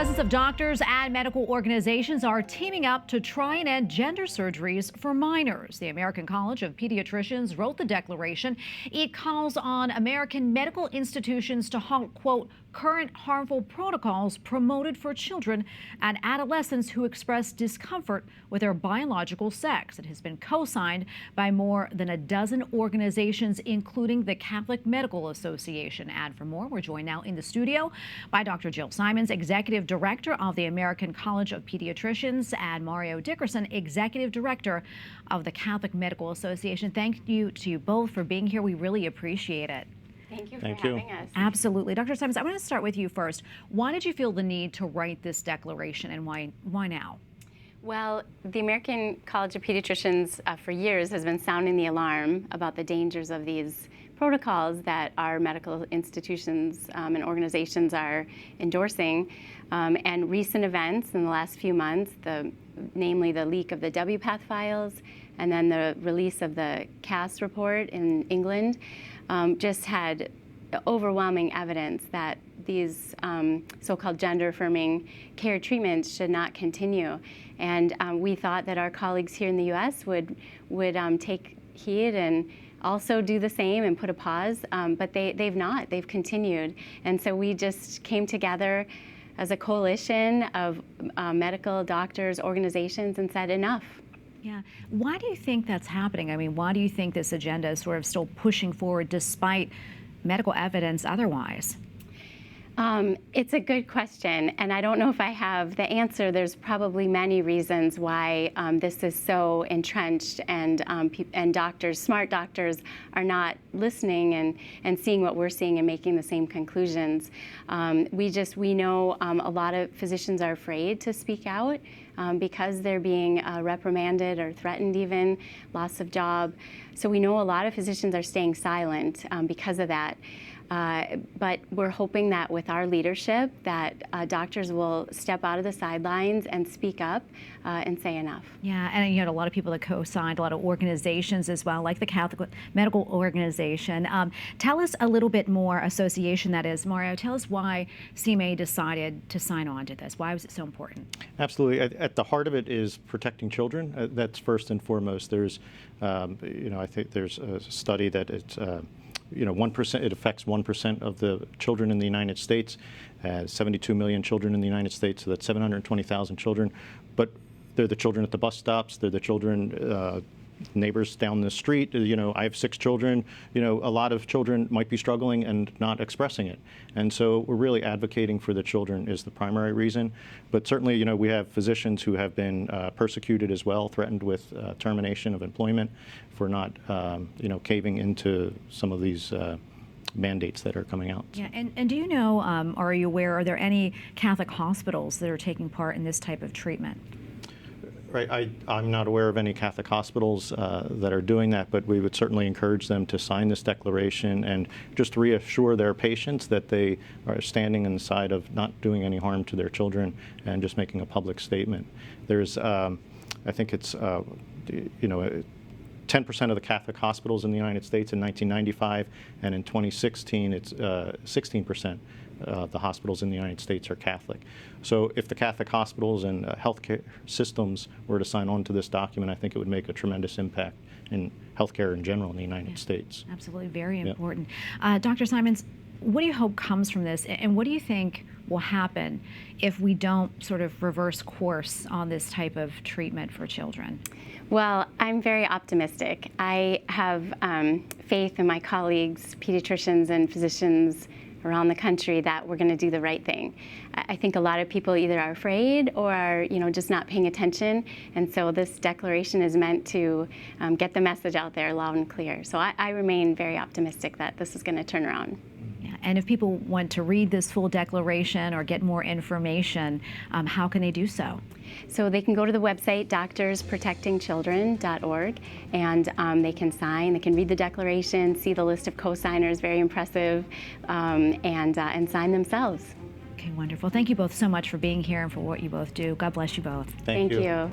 Dozens of doctors and medical organizations are teaming up to try and end gender surgeries for minors. The American College of Pediatricians wrote the declaration. It calls on American medical institutions to halt, quote, current harmful protocols promoted for children and adolescents who express discomfort with their biological sex. It has been co-signed by more than a dozen organizations, including the Catholic Medical Association. And for more, we're joined now in the studio by Dr. Jill Simons, Executive Director of the American College of Pediatricians, and Mario Dickerson, Executive Director of the Catholic Medical Association. Thank you to you both for being here. We really appreciate it. Thank you for having us. Absolutely. Dr. Simons, I want to start with you first. Why did you feel the need to write this declaration, and why now? Well, the American College of Pediatricians for years has been sounding the alarm about the dangers of these protocols that our medical institutions and organizations are endorsing. And recent events in the last few months, namely the leak of the WPATH files and then the release of the CAS report in England, just had overwhelming evidence that these so-called gender-affirming care treatments should not continue. And we thought that our colleagues here in the U.S. would take heed and also do the same and put a pause, but they've not. They've continued. And so we just came together as a coalition of medical doctors, organizations, and said enough. Yeah. Why do you think that's happening? I mean, why do you think this agenda is sort of still pushing forward despite medical evidence otherwise? It's a good question, and I don't know if I have the answer. There's probably many reasons why this is so entrenched, and doctors, smart doctors, are not listening and seeing what we're seeing and making the same conclusions. We know a lot of physicians are afraid to speak out because they're being reprimanded or threatened, even loss of job. So we know a lot of physicians are staying silent because of that. But we're hoping that with our leadership that doctors will step out of the sidelines and speak up and say enough. Yeah, and you had a lot of people that co-signed, a lot of organizations as well, like the Catholic Medical Organization. Tell us a little bit more, association that is. Mario, tell us why CMA decided to sign on to this. Why was it so important? Absolutely. At the heart of it is protecting children. That's first and foremost. There's, I think there's a study that it's, 1%, it affects 1% of the children in the United States, 72 million children in the United States, so that's 720,000 children. But they're the children at the bus stops, they're the children, neighbors down the street. I have 6 children. A lot of children might be struggling and not expressing it. And so we're really advocating for the children is the primary reason. But certainly, we have physicians who have been persecuted as well, threatened with termination of employment for not, caving into some of these mandates that are coming out. Yeah, and do you know, are you aware, are there any Catholic hospitals that are taking part in this type of treatment? Right. I'm not aware of any Catholic hospitals that are doing that, but we would certainly encourage them to sign this declaration and just reassure their patients that they are standing on the side of not doing any harm to their children and just making a public statement. There's, I think it's, 10% of the Catholic hospitals in the United States in 1995, and in 2016 it's 16%. The hospitals in the United States are Catholic. So if the Catholic hospitals and healthcare systems were to sign on to this document, I think it would make a tremendous impact in healthcare in general in the United States. Absolutely, very important. Dr. Simons, what do you hope comes from this, and what do you think will happen if we don't sort of reverse course on this type of treatment for children? Well, I'm very optimistic. I have faith in my colleagues, pediatricians and physicians around the country, that we're going to do the right thing. I think a lot of people either are afraid or are, just not paying attention, and so this declaration is meant to get the message out there loud and clear. So I remain very optimistic that this is going to turn around. Yeah, and if people want to read this full declaration or get more information, how can they do so? So they can go to the website doctorsprotectingchildren.org, and they can sign, they can read the declaration, see the list of co-signers, very impressive, and sign themselves. Okay, wonderful. Thank you both so much for being here and for what you both do. God bless you both. Thank you. You.